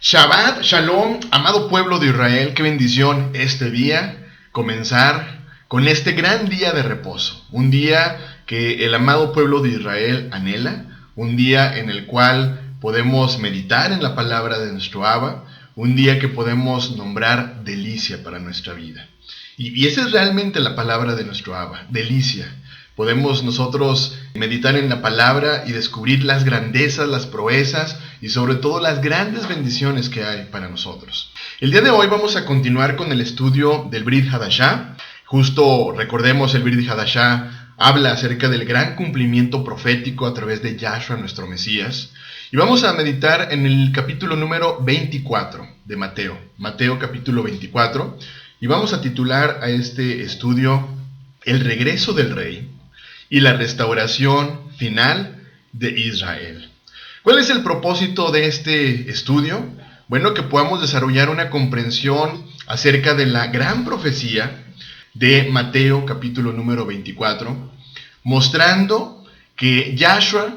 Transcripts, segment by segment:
Shabbat Shalom, amado pueblo de Israel, qué bendición este día, comenzar con este gran día de reposo, un día que el amado pueblo de Israel anhela, un día en el cual podemos meditar en la palabra de nuestro Abba, un día que podemos nombrar delicia para nuestra vida. Y esa es realmente la palabra de nuestro Abba, delicia. Podemos nosotros meditar en la palabra y descubrir las grandezas, las proezas y sobre todo las grandes bendiciones que hay para nosotros. El día de hoy vamos a continuar con el estudio del Brit Hadashah. Justo recordemos, el Brit Hadashah habla acerca del gran cumplimiento profético a través de Yahshua, nuestro Mesías. Y vamos a meditar en el capítulo número 24 de Mateo. Mateo capítulo 24. Y vamos a titular a este estudio El regreso del rey y la restauración final de Israel. ¿Cuál es el propósito de este estudio? Bueno, que podamos desarrollar una comprensión acerca de la gran profecía de Mateo capítulo número 24, mostrando que Yahshua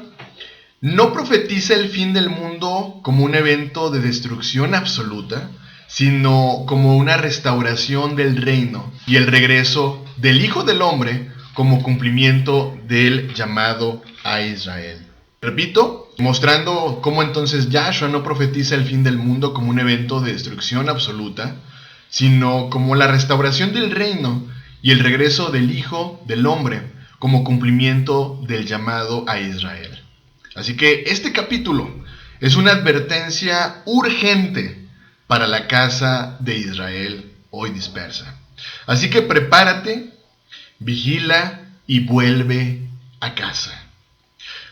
no profetiza el fin del mundo como un evento de destrucción absoluta, sino como una restauración del reino y el regreso del Hijo del Hombre como cumplimiento del llamado a Israel. Repito, mostrando cómo entonces Yahshua no profetiza el fin del mundo como un evento de destrucción absoluta, sino como la restauración del reino y el regreso del Hijo del Hombre como cumplimiento del llamado a Israel. Así que este capítulo es una advertencia urgente para la casa de Israel hoy dispersa. Así que prepárate, vigila y vuelve a casa.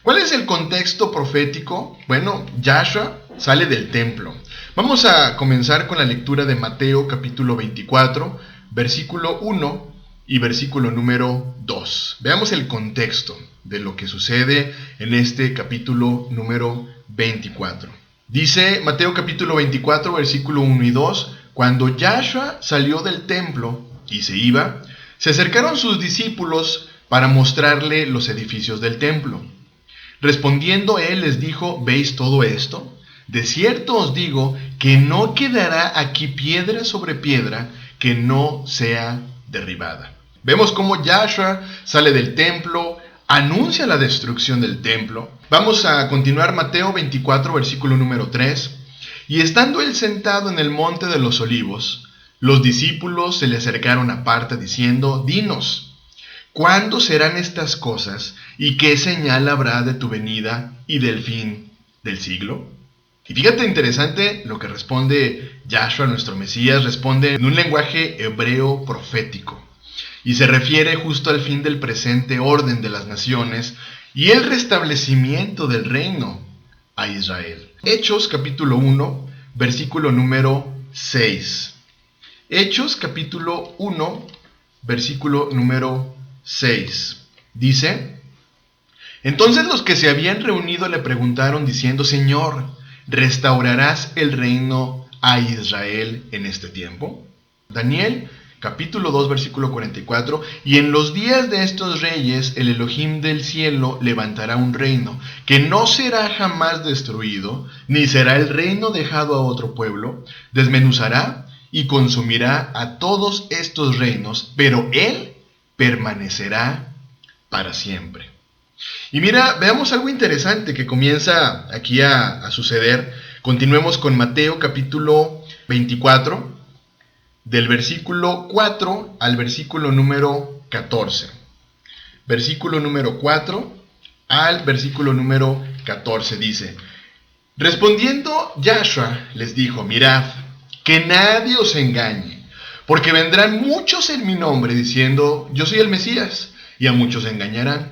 ¿Cuál es el contexto profético? Bueno, Yahshua sale del templo. Vamos a comenzar con la lectura de Mateo capítulo 24, versículo 1 y versículo número 2. Veamos el contexto de lo que sucede en este capítulo número 24. Dice Mateo capítulo 24, versículo 1 y 2, cuando Yahshua salió del templo y se iba, se acercaron sus discípulos para mostrarle los edificios del templo. Respondiendo él les dijo, ¿veis todo esto? De cierto os digo que no quedará aquí piedra sobre piedra que no sea derribada. Vemos cómo Yahshua sale del templo, anuncia la destrucción del templo. Vamos a continuar Mateo 24, versículo número 3. Y estando él sentado en el monte de los olivos, los discípulos se le acercaron aparte diciendo, dinos, ¿cuándo serán estas cosas y qué señal habrá de tu venida y del fin del siglo? Y fíjate interesante lo que responde Yahshua, nuestro Mesías, responde en un lenguaje hebreo profético y se refiere justo al fin del presente orden de las naciones y el restablecimiento del reino a Israel. Hechos capítulo 1, versículo número 6. Hechos capítulo 1, versículo número 6. Dice, entonces los que se habían reunido le preguntaron diciendo, Señor, ¿restaurarás el reino a Israel en este tiempo? Daniel capítulo 2, versículo 44, y en los días de estos reyes el Elohim del cielo levantará un reino que no será jamás destruido, ni será el reino dejado a otro pueblo, desmenuzará y consumirá a todos estos reinos, pero él permanecerá para siempre. Y mira, veamos algo interesante que comienza aquí a suceder. Continuemos con Mateo capítulo 24, del versículo 4 al versículo número 14. Versículo número 4 al versículo número 14 dice, respondiendo Yahshua les dijo, mirad, que nadie os engañe, porque vendrán muchos en mi nombre diciendo, yo soy el Mesías, y a muchos engañarán.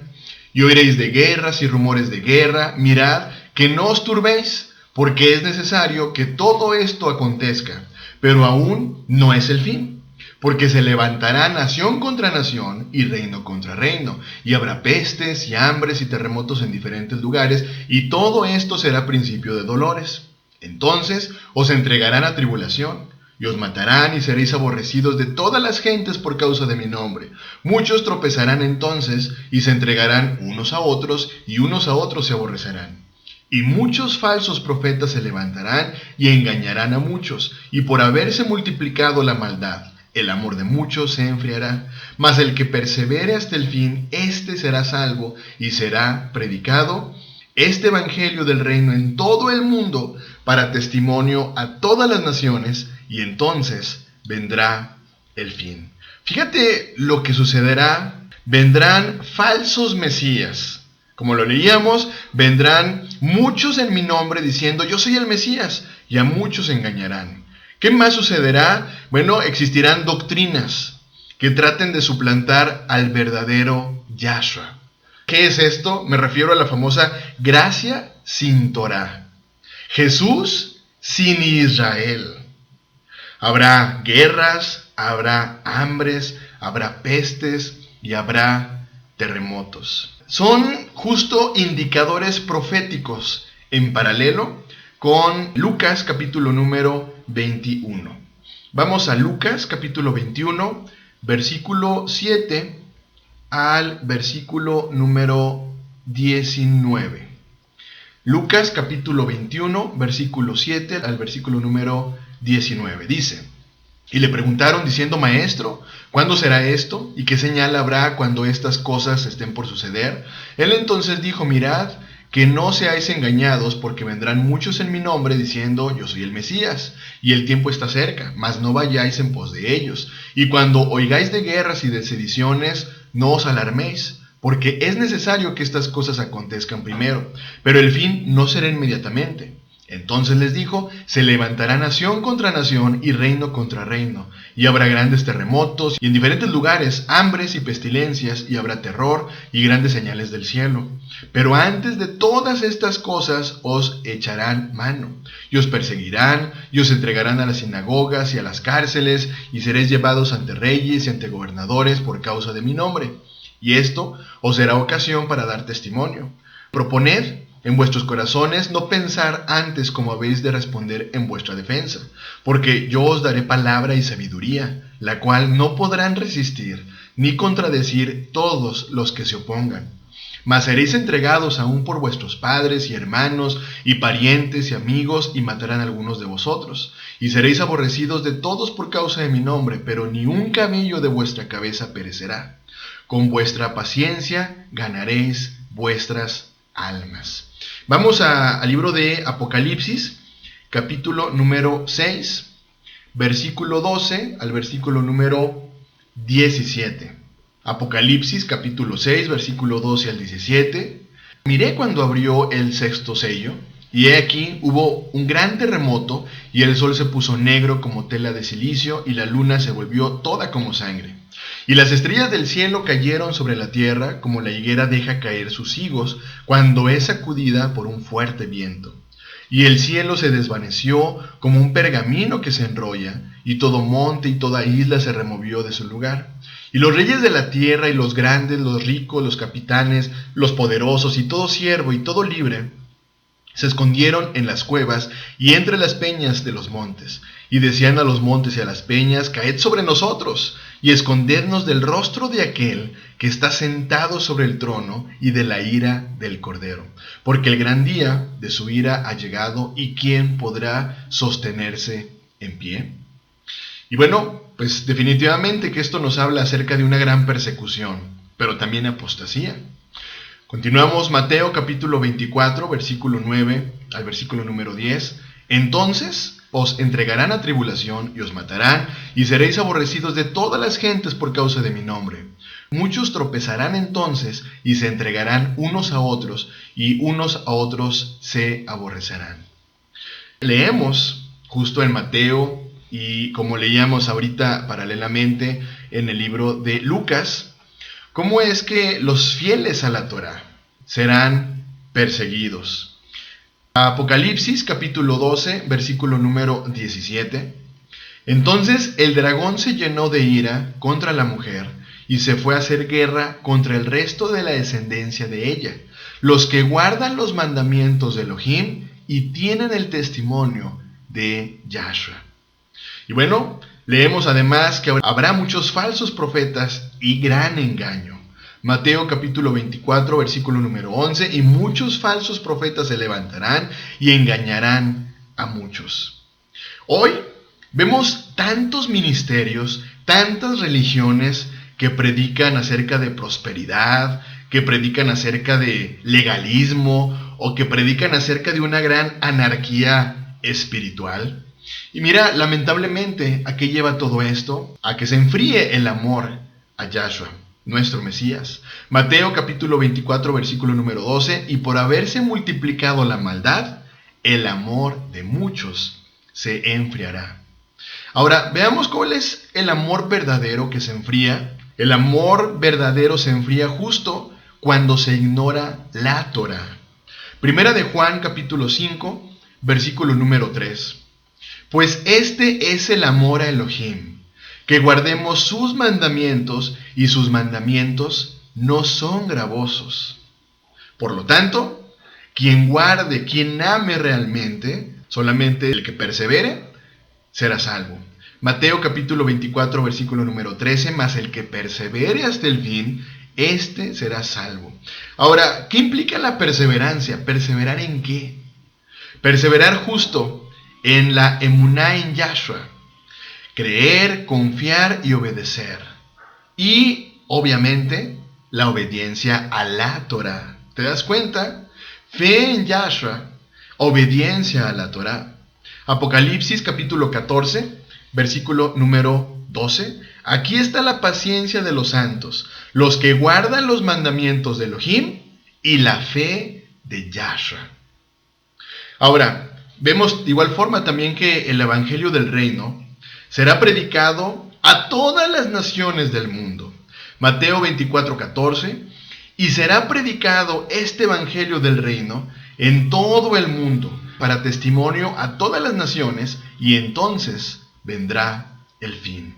Y oiréis de guerras y rumores de guerra, mirad, que no os turbéis, porque es necesario que todo esto acontezca, pero aún no es el fin, porque se levantará nación contra nación y reino contra reino, y habrá pestes y hambres y terremotos en diferentes lugares, y todo esto será principio de dolores. Entonces os entregarán a tribulación, y os matarán y seréis aborrecidos de todas las gentes por causa de mi nombre. Muchos tropezarán entonces y se entregarán unos a otros, y unos a otros se aborrecerán. Y muchos falsos profetas se levantarán y engañarán a muchos, y por haberse multiplicado la maldad, el amor de muchos se enfriará. Mas el que persevere hasta el fin, éste será salvo, y será predicado este evangelio del reino en todo el mundo para testimonio a todas las naciones, y entonces vendrá el fin. Fíjate lo que sucederá. Vendrán falsos mesías. Como lo leíamos, vendrán muchos en mi nombre diciendo yo soy el Mesías, y a muchos engañarán. ¿Qué más sucederá? Bueno, existirán doctrinas que traten de suplantar al verdadero Yahshua. ¿Qué es esto? Me refiero a la famosa gracia sin Torah. Jesús sin Israel. Habrá guerras, habrá hambres, habrá pestes y habrá terremotos. Son justo indicadores proféticos en paralelo con Lucas capítulo número 21. Vamos a Lucas capítulo 21, versículo 7 al versículo número 19. Lucas capítulo 21, versículo 7 al versículo número 19. Dice: y le preguntaron diciendo: Maestro, ¿cuándo será esto? ¿Y qué señal habrá cuando estas cosas estén por suceder? Él entonces dijo: Mirad, que no seáis engañados, porque vendrán muchos en mi nombre diciendo: Yo soy el Mesías, y el tiempo está cerca, mas no vayáis en pos de ellos. Y cuando oigáis de guerras y de sediciones, no os alarméis, porque es necesario que estas cosas acontezcan primero, pero el fin no será inmediatamente. Entonces les dijo: se levantará nación contra nación y reino contra reino, y habrá grandes terremotos, y en diferentes lugares hambres y pestilencias, y habrá terror y grandes señales del cielo. Pero antes de todas estas cosas os echarán mano, y os perseguirán, y os entregarán a las sinagogas y a las cárceles, y seréis llevados ante reyes y ante gobernadores por causa de mi nombre. Y esto os será ocasión para dar testimonio. Proponed en vuestros corazones no pensar antes cómo habéis de responder en vuestra defensa, porque yo os daré palabra y sabiduría, la cual no podrán resistir ni contradecir todos los que se opongan. Mas seréis entregados aún por vuestros padres y hermanos y parientes y amigos, y matarán a algunos de vosotros, y seréis aborrecidos de todos por causa de mi nombre, pero ni un cabello de vuestra cabeza perecerá. Con vuestra paciencia ganaréis vuestras almas. Vamos al libro de Apocalipsis, capítulo número 6, versículo 12 al versículo número 17. Apocalipsis, capítulo 6, versículo 12 al 17. Miré cuando abrió el sexto sello, y he aquí hubo un gran terremoto, y el sol se puso negro como tela de silicio, y la luna se volvió toda como sangre. Y las estrellas del cielo cayeron sobre la tierra, como la higuera deja caer sus higos cuando es sacudida por un fuerte viento. Y el cielo se desvaneció como un pergamino que se enrolla, y todo monte y toda isla se removió de su lugar. Y los reyes de la tierra, y los grandes, los ricos, los capitanes, los poderosos, y todo siervo y todo libre, se escondieron en las cuevas y entre las peñas de los montes, y decían a los montes y a las peñas: caed sobre nosotros, y escondednos del rostro de aquel que está sentado sobre el trono y de la ira del Cordero, porque el gran día de su ira ha llegado, y ¿quién podrá sostenerse en pie? Y bueno, pues definitivamente que esto nos habla acerca de una gran persecución, pero también apostasía. Continuamos Mateo capítulo 24, versículo 9 al versículo número 10. Entonces os entregarán a tribulación y os matarán, y seréis aborrecidos de todas las gentes por causa de mi nombre. Muchos tropezarán entonces y se entregarán unos a otros, y unos a otros se aborrecerán. Leemos justo en Mateo, y como leíamos ahorita paralelamente en el libro de Lucas, cómo es que los fieles a la Torá serán perseguidos. Apocalipsis capítulo 12, versículo número 17. Entonces el dragón se llenó de ira contra la mujer y se fue a hacer guerra contra el resto de la descendencia de ella, los que guardan los mandamientos de Elohim y tienen el testimonio de Yahshua. Y bueno, leemos además que habrá muchos falsos profetas y gran engaño. Mateo capítulo 24, versículo número 11, y muchos falsos profetas se levantarán y engañarán a muchos. Hoy vemos tantos ministerios, tantas religiones que predican acerca de prosperidad, que predican acerca de legalismo o que predican acerca de una gran anarquía espiritual. Y mira, lamentablemente, ¿a qué lleva todo esto? A que se enfríe el amor a Yahshua, nuestro Mesías. Mateo capítulo 24, versículo número 12, y por haberse multiplicado la maldad, el amor de muchos se enfriará. Ahora, veamos cuál es el amor verdadero que se enfría. El amor verdadero se enfría justo cuando se ignora la Torah. Primera de Juan capítulo 5, versículo número 3. Pues este es el amor a Elohim, que guardemos sus mandamientos, y sus mandamientos no son gravosos. Por lo tanto, quien guarde, quien ame realmente, solamente el que persevere, será salvo. Mateo capítulo 24, versículo número 13, mas el que persevere hasta el fin, este será salvo. Ahora, ¿qué implica la perseverancia? ¿Perseverar en qué? Perseverar justo en la emuná en Yahshua. Creer, confiar y obedecer. Y, obviamente, la obediencia a la Torah. ¿Te das cuenta? Fe en Yahshua, obediencia a la Torah. Apocalipsis capítulo 14, versículo número 12. Aquí está la paciencia de los santos, los que guardan los mandamientos de Elohim y la fe de Yahshua. Ahora, vemos de igual forma también que el evangelio del reino será predicado a todas las naciones del mundo. Mateo 24, 14. Y será predicado este evangelio del reino en todo el mundo, para testimonio a todas las naciones, y entonces vendrá el fin.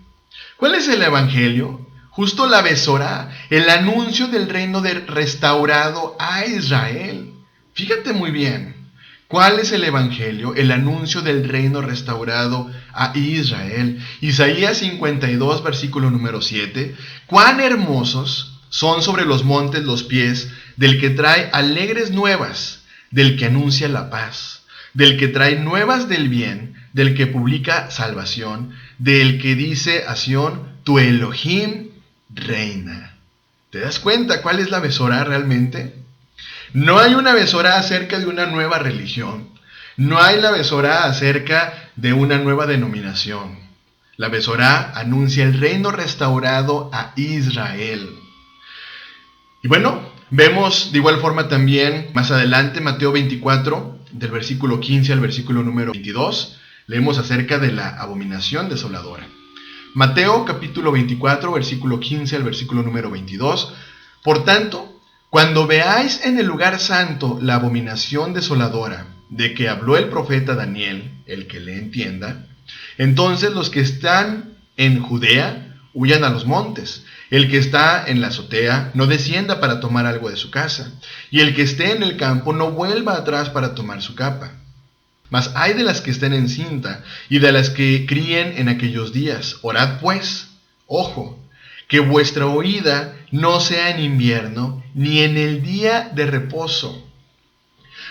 ¿Cuál es el evangelio? Justo la Besorá, el anuncio del reino restaurado a Israel. Fíjate muy bien. ¿Cuál es el evangelio? El anuncio del reino restaurado a Israel. Isaías 52, versículo número 7. Cuán hermosos son sobre los montes los pies del que trae alegres nuevas, del que anuncia la paz, del que trae nuevas del bien, del que publica salvación, del que dice a Sión, tu Elohim reina. ¿Te das cuenta cuál es la Besorá realmente? No hay una Besorá acerca de una nueva religión. No hay la Besorá acerca de una nueva denominación. La Besorá anuncia el reino restaurado a Israel. Y bueno, vemos de igual forma también más adelante Mateo 24, del versículo 15 al versículo número 22, leemos acerca de la abominación desoladora. Mateo capítulo 24, versículo 15 al versículo número 22. Por tanto, cuando veáis en el lugar santo la abominación desoladora de que habló el profeta Daniel, el que le entienda, entonces los que están en Judea huyan a los montes. El que está en la azotea no descienda para tomar algo de su casa, y el que esté en el campo no vuelva atrás para tomar su capa. Mas ay de las que estén en cinta y de las que críen en aquellos días. Orad pues, ojo, que vuestra oída no sea en invierno ni en el día de reposo.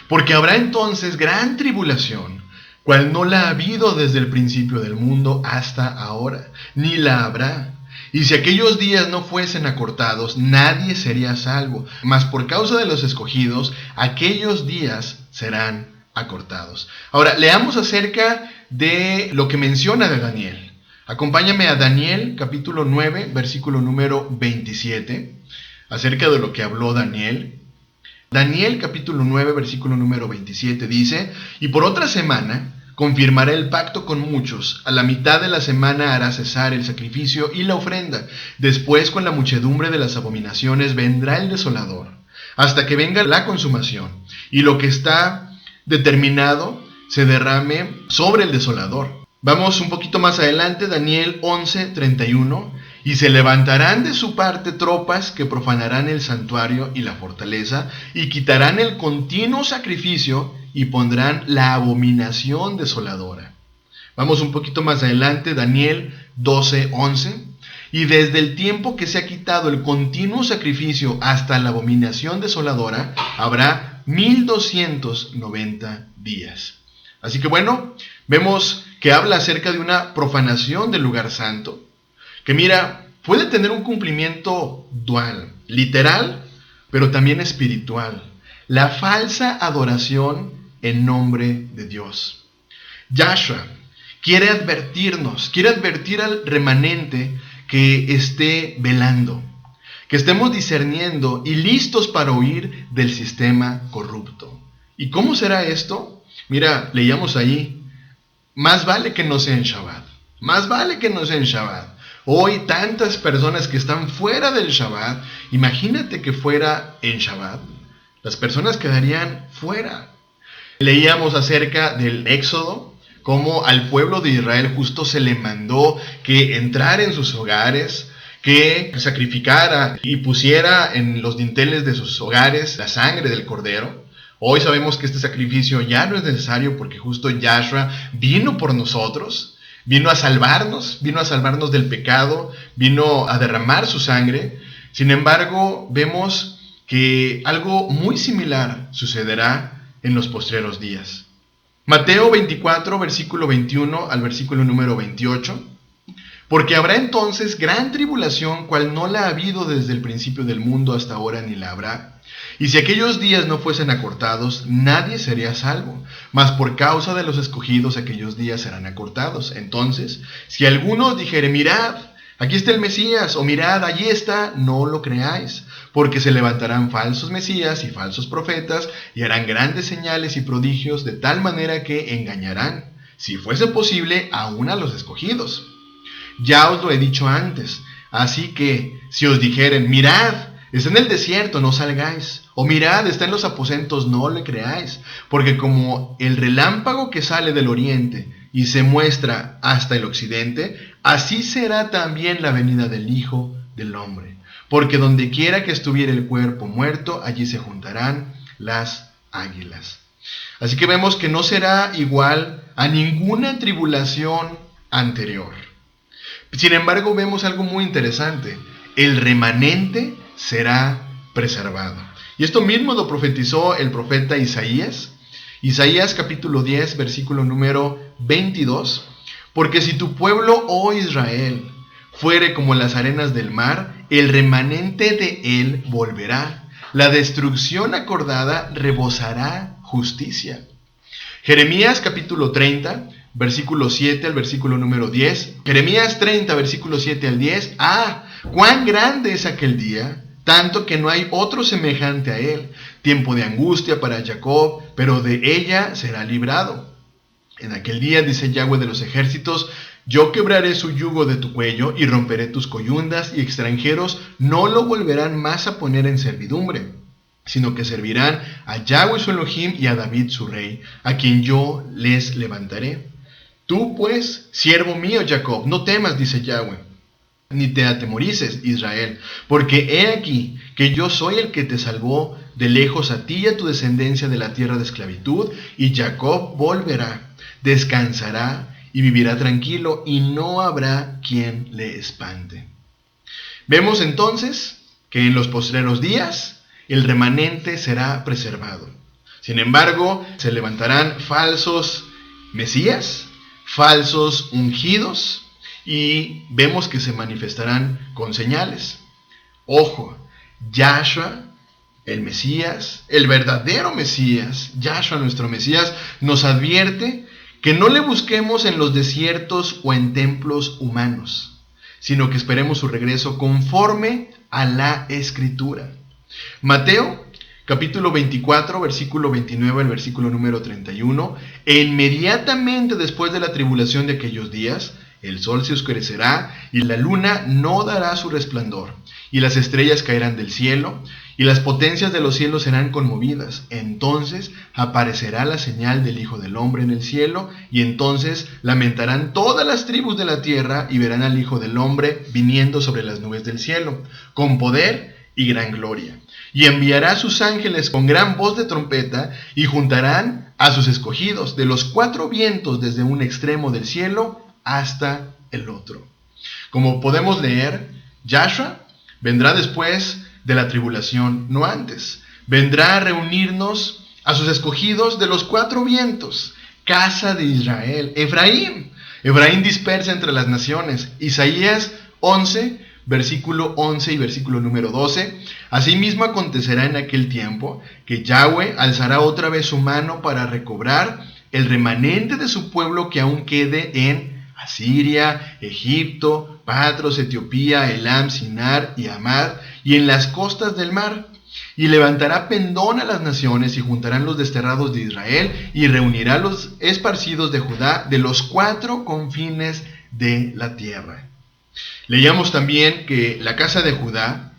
Porque habrá entonces gran tribulación, cual no la ha habido desde el principio del mundo hasta ahora, ni la habrá. Y si aquellos días no fuesen acortados, nadie sería salvo. Mas por causa de los escogidos, aquellos días serán acortados. Ahora, leamos acerca de lo que menciona de Daniel. Acompáñame a Daniel, capítulo 9, versículo número 27, acerca de lo que habló Daniel. Daniel, capítulo 9, versículo número 27, dice, y por otra semana confirmará el pacto con muchos. A la mitad de la semana hará cesar el sacrificio y la ofrenda. Después, con la muchedumbre de las abominaciones, vendrá el desolador, hasta que venga la consumación, y lo que está determinado se derrame sobre el desolador. Vamos un poquito más adelante, Daniel 11, 31. Y se levantarán de su parte tropas que profanarán el santuario y la fortaleza, y quitarán el continuo sacrificio, y pondrán la abominación desoladora. Vamos un poquito más adelante, Daniel 12, 11. Y desde el tiempo que se ha quitado el continuo sacrificio hasta la abominación desoladora, habrá 1290 días. Así que bueno, vemos que habla acerca de una profanación del lugar santo, que mira, puede tener un cumplimiento dual, literal, pero también espiritual. La falsa adoración en nombre de Dios. Yahshua quiere advertir al remanente que esté velando, que estemos discerniendo y listos para huir del sistema corrupto. ¿Y cómo será esto? Mira, leíamos ahí, más vale que no sea en Shabbat, más vale que no sea en Shabbat. Hoy tantas personas que están fuera del Shabbat, imagínate que fuera en Shabbat, las personas quedarían fuera. Leíamos acerca del Éxodo, cómo al pueblo de Israel justo se le mandó que entrara en sus hogares, que sacrificara y pusiera en los dinteles de sus hogares la sangre del cordero. Hoy sabemos que este sacrificio ya no es necesario porque justo Yahshua vino por nosotros, vino a salvarnos del pecado, vino a derramar su sangre. Sin embargo, vemos que algo muy similar sucederá en los postreros días. Mateo 24, versículo 21 al versículo número 28. Porque habrá entonces gran tribulación, cual no la ha habido desde el principio del mundo hasta ahora ni la habrá. Y si aquellos días no fuesen acortados, nadie sería salvo. Mas por causa de los escogidos, aquellos días serán acortados. Entonces, si alguno dijere, mirad, aquí está el Mesías, o mirad, allí está, no lo creáis. Porque se levantarán falsos mesías y falsos profetas, y harán grandes señales y prodigios, de tal manera que engañarán, si fuese posible, aún a los escogidos. Ya os lo he dicho antes, así que si os dijeren, mirad, está en el desierto, no salgáis, o mirad, está en los aposentos, no le creáis, porque como el relámpago que sale del oriente y se muestra hasta el occidente, así será también la venida del Hijo del Hombre. Porque donde quiera que estuviera el cuerpo muerto, allí se juntarán las águilas. Así que vemos que no será igual a ninguna tribulación anterior. Sin embargo, vemos algo muy interesante. El remanente será preservado. Y esto mismo lo profetizó el profeta Isaías. Isaías capítulo 10, versículo número 22. Porque si tu pueblo, oh Israel, fuere como las arenas del mar, el remanente de él volverá. La destrucción acordada rebosará justicia. Jeremías capítulo 30, versículo 7 al versículo número 10. Jeremías 30, versículo 7 al 10. ¡Ah! ¡Cuán grande es aquel día! Tanto que no hay otro semejante a él. Tiempo de angustia para Jacob, pero de ella será librado. En aquel día, dice Yahweh de los ejércitos, yo quebraré su yugo de tu cuello y romperé tus coyundas, y extranjeros no lo volverán más a poner en servidumbre, sino que servirán a Yahweh su Elohim y a David su rey, a quien yo les levantaré. Tú pues, siervo mío Jacob, no temas, dice Yahweh, ni te atemorices, Israel, porque he aquí que yo soy el que te salvó de lejos a ti y a tu descendencia de la tierra de esclavitud, y Jacob volverá, descansará y vivirá tranquilo, y no habrá quien le espante. Vemos entonces que en los postreros días el remanente será preservado. Sin embargo, se levantarán falsos mesías, falsos ungidos, y vemos que se manifestarán con señales. Ojo, Yahshua, el Mesías, el verdadero Mesías, Yahshua nuestro Mesías, nos advierte que no le busquemos en los desiertos o en templos humanos, sino que esperemos su regreso conforme a la Escritura. Mateo capítulo 24, versículo 29 al versículo número 31. E inmediatamente después de la tribulación de aquellos días, el sol se oscurecerá y la luna no dará su resplandor, y las estrellas caerán del cielo, y las potencias de los cielos serán conmovidas. Entonces aparecerá la señal del Hijo del Hombre en el cielo, y entonces lamentarán todas las tribus de la tierra, y verán al Hijo del Hombre viniendo sobre las nubes del cielo, con poder y gran gloria. Y enviará a sus ángeles con gran voz de trompeta, y juntarán a sus escogidos de los cuatro vientos desde un extremo del cielo hasta el otro. Como podemos leer, Yahshua vendrá después de la tribulación, no antes. Vendrá a reunirnos a sus escogidos de los 4 vientos, casa de Israel, Efraín. Efraín dispersa entre las naciones. Isaías 11, versículo 11 y versículo número 12. Asimismo acontecerá en aquel tiempo que Yahweh alzará otra vez su mano para recobrar el remanente de su pueblo que aún quede en Asiria, Egipto, Patros, Etiopía, Elam, Sinar y Amad, y en las costas del mar. Y levantará pendón a las naciones, y juntarán los desterrados de Israel, y reunirá los esparcidos de Judá de los 4 confines de la tierra. Leíamos también que la casa de Judá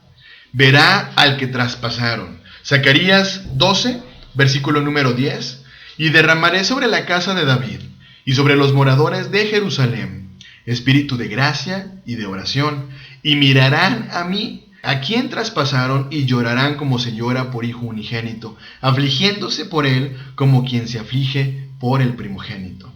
verá al que traspasaron. Zacarías 12, versículo número 10. Y derramaré sobre la casa de David y sobre los moradores de Jerusalén espíritu de gracia y de oración, y mirarán a mí, a quien traspasaron, y llorarán como se llora por hijo unigénito, afligiéndose por él como quien se aflige por el primogénito.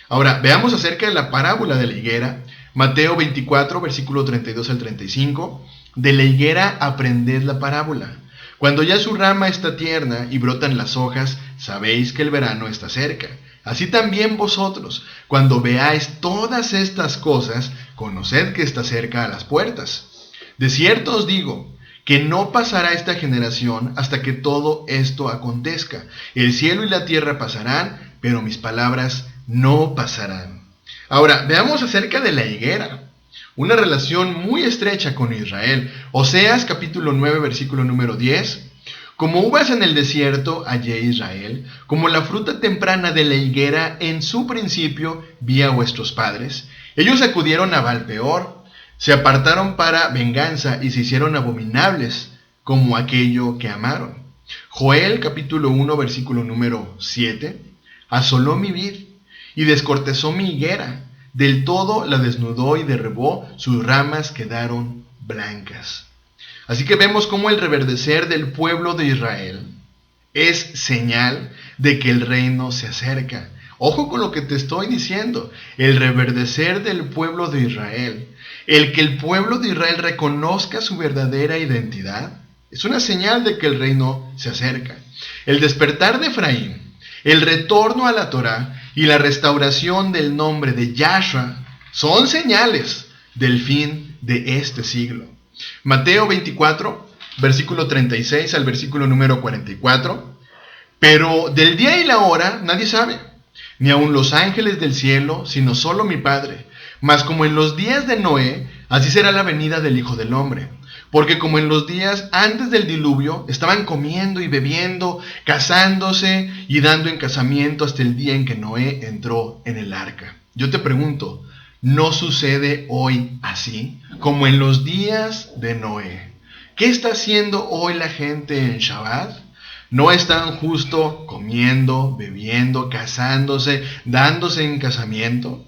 Ahora, veamos acerca de la parábola de la higuera. Mateo 24, versículo 32 al 35. De la higuera aprended la parábola. Cuando ya su rama está tierna y brotan las hojas, sabéis que el verano está cerca. Así también vosotros, cuando veáis todas estas cosas, conoced que está cerca a las puertas. De cierto os digo, que no pasará esta generación hasta que todo esto acontezca. El cielo y la tierra pasarán, pero mis palabras no pasarán. Ahora, veamos acerca de la higuera. Una relación muy estrecha con Israel. Oseas capítulo 9, versículo número 10. Como uvas en el desierto hallé Israel, como la fruta temprana de la higuera en su principio vi a vuestros padres. Ellos acudieron a Baal-peor, se apartaron para venganza y se hicieron abominables como aquello que amaron. Joel capítulo 1, versículo número 7. Asoló mi vid y descortezó mi higuera. Del todo la desnudó y derribó, sus ramas quedaron blancas. Así que vemos cómo el reverdecer del pueblo de Israel es señal de que el reino se acerca. Ojo con lo que te estoy diciendo. El reverdecer del pueblo de Israel, el que el pueblo de Israel reconozca su verdadera identidad, es una señal de que el reino se acerca. El despertar de Efraín, el retorno a la Torá y la restauración del nombre de Yahshua son señales del fin de este siglo. Mateo 24, versículo 36 al versículo número 44. Pero del día y la hora nadie sabe, ni aun los ángeles del cielo, sino solo mi Padre. Mas como en los días de Noé, así será la venida del Hijo del Hombre. Porque como en los días antes del diluvio, estaban comiendo y bebiendo, casándose y dando en casamiento hasta el día en que Noé entró en el arca. Yo te pregunto, ¿no sucede hoy así? Como en los días de Noé. ¿Qué está haciendo hoy la gente en Shabbat? ¿No están justo comiendo, bebiendo, casándose, dándose en casamiento?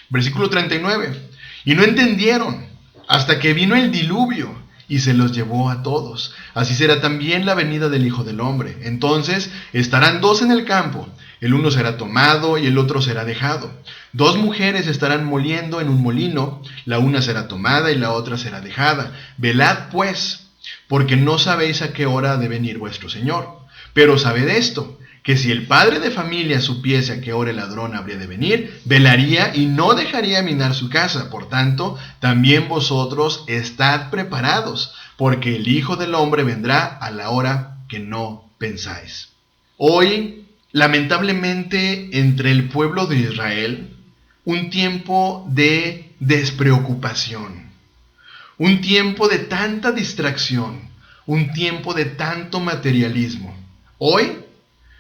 Versículo 39. Y no entendieron hasta que vino el diluvio y se los llevó a todos. Así será también la venida del Hijo del Hombre. Entonces estarán 2 en el campo, el uno será tomado y el otro será dejado. 2 mujeres estarán moliendo en un molino, la una será tomada y la otra será dejada. Velad pues, porque no sabéis a qué hora ha de venir vuestro Señor. Pero sabed esto, que si el padre de familia supiese a qué hora el ladrón habría de venir, velaría y no dejaría minar su casa. Por tanto, también vosotros estad preparados, porque el Hijo del Hombre vendrá a la hora que no pensáis. Hoy, lamentablemente, entre el pueblo de Israel, un tiempo de despreocupación, un tiempo de tanta distracción, un tiempo de tanto materialismo. Hoy,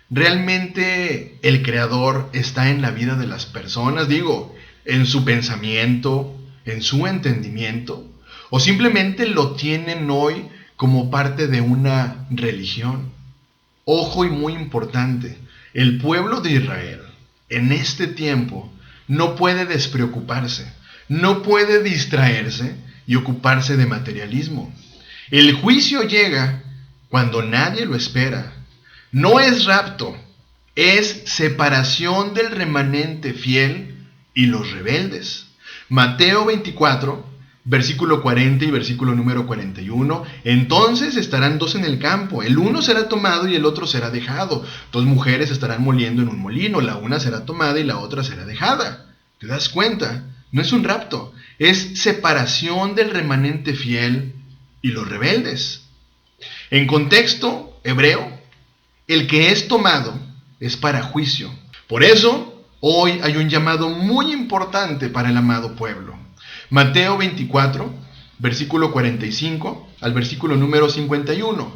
¿realmente el Creador está en la vida de las personas? Digo, en su pensamiento, en su entendimiento, o simplemente lo tienen hoy como parte de una religión. Ojo, y muy importante, el pueblo de Israel en este tiempo no puede despreocuparse, no puede distraerse y ocuparse de materialismo. El juicio llega cuando nadie lo espera. No es rapto, es separación del remanente fiel y los rebeldes. Mateo 24, versículo 40 y versículo número 41. Entonces estarán dos en el campo, el uno será tomado y el otro será dejado. Dos mujeres estarán moliendo en un molino, la una será tomada y la otra será dejada. ¿Te das cuenta? No es un rapto, es separación del remanente fiel y los rebeldes. En contexto hebreo, el que es tomado es para juicio. Por eso, hoy hay un llamado muy importante para el amado pueblo. Mateo 24, versículo 45 al versículo número 51.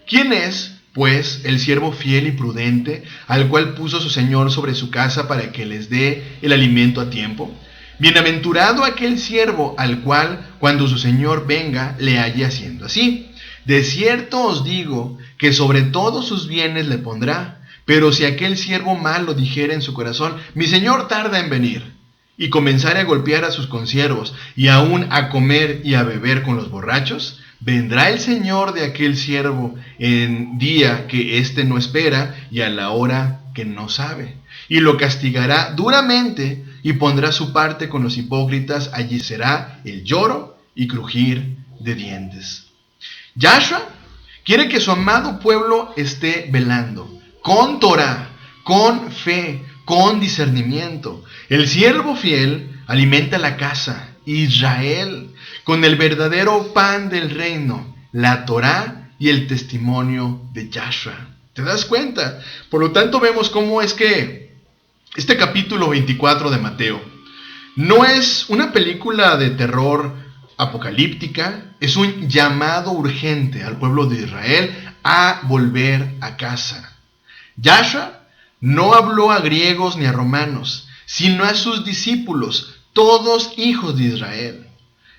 ¿Quién es, pues, el siervo fiel y prudente, al cual puso su Señor sobre su casa para que les dé el alimento a tiempo? Bienaventurado aquel siervo al cual, cuando su Señor venga, le halle haciendo así. De cierto os digo que sobre todos sus bienes le pondrá. Pero si aquel siervo malo dijera en su corazón, mi Señor tarda en venir, y comenzare a golpear a sus consiervos, y aún a comer y a beber con los borrachos, vendrá el Señor de aquel siervo en día que éste no espera y a la hora que no sabe, y lo castigará duramente y pondrá su parte con los hipócritas. Allí será el lloro y crujir de dientes. Yahshua quiere que su amado pueblo esté velando, con Torah, con fe, con discernimiento. El siervo fiel alimenta la casa, Israel, con el verdadero pan del reino, la Torah y el testimonio de Yahshua. ¿Te das cuenta? Por lo tanto, vemos cómo es que este capítulo 24 de Mateo no es una película de terror apocalíptica, es un llamado urgente al pueblo de Israel a volver a casa. Yahshua no habló a griegos ni a romanos, sino a sus discípulos, todos hijos de Israel.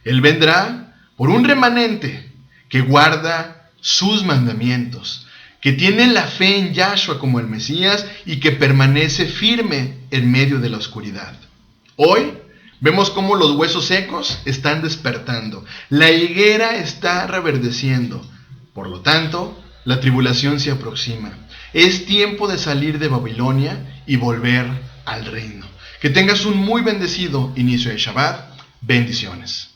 Él vendrá por un remanente que guarda sus mandamientos, que tiene la fe en Yahshua como el Mesías y que permanece firme en medio de la oscuridad. Hoy vemos cómo los huesos secos están despertando, la higuera está reverdeciendo. Por lo tanto, la tribulación se aproxima. Es tiempo de salir de Babilonia y volver al reino. Que tengas un muy bendecido inicio de Shabbat. Bendiciones.